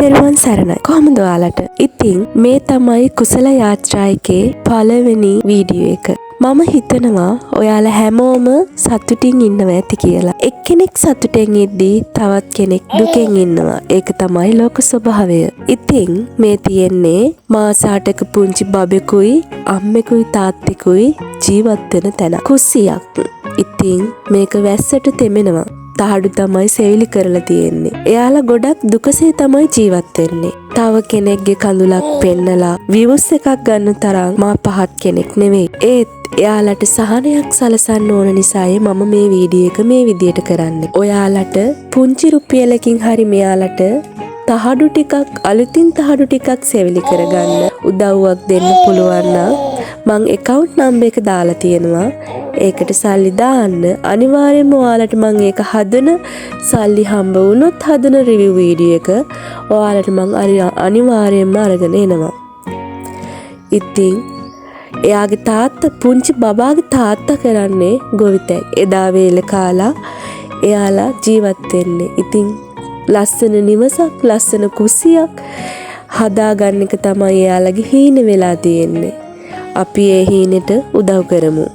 තෙරුවන් සරණයි. කොහොමද ඔයාලට? ඉතින් මේ තමයි කුසල යාත්‍රා එකේ පළවෙනි වීඩියෝ එක. මම හිතනවා ඔයාලා හැමෝම සතුටින් ඉන්නවා ඇති කියලා. එක්කෙනෙක් සතුටෙන් ඉද්දී තවත් කෙනෙක් දුකෙන් ඉන්නවා. ඒක තමයි ලෝක ස්වභාවය. ඉතින් මේ තියෙන්නේ මාස 8ක පුංචි බබෙකුයි අම්මෙකුයි තාත්තෙකුයි ජීවත් වෙන තැන. කුස්සියක්. ඉතින් මේක වැස්සට තෙමෙනවා. තහඩු තමයි සෙවිලි කරලා තියෙන්නේ. එයාලා ගොඩක් දුකසේ තමයි ජීවත් වෙන්නේ. තව කෙනෙක්ගේ කඳුලක් පෙන්නලා views එකක් ගන්න තරම් මා පහත් කෙනෙක් නෙවෙයි. ඒත් එයාලට සහනයක් සලසන්න ඕන නිසායි මම මේ වීඩියෝ එක මේ විදියට කරන්නේ. ඔයාලට පුංචි රුපියලකින් හරි මෙයාලට තහඩු ටිකක් අලුතින් තහඩු ටිකක් සෙවිලි කරගන්න උදව්වක් දෙන්න පුළුවන් නම් මං account number එක දාලා තියෙනවා. ඒකට සල්ලි දාන්න අනිවාර්යයෙන්ම ඔයාලට මං ඒක හදන සල්ලි හම්බ වුණොත් හදන රිවිව් වීඩියෝ එක ඔයාලට මං අනිවාර්යයෙන්ම අරගෙන එනවා. ඉතින් එයාගේ තාත්තා පුංචි බබාගේ තාත්තා කරන්නේ ගොවිතැන්. එදා වේල කාලා එයාලා ජීවත් වෙන්නේ. ඉතින් ලස්සන නිවසක් ලස්සන කුස්සියක් හදාගන්න එක තමයි එයාලගේ හීන වෙලා තියෙන්නේ. අපි ඒ හීනෙට උදව් කරමු.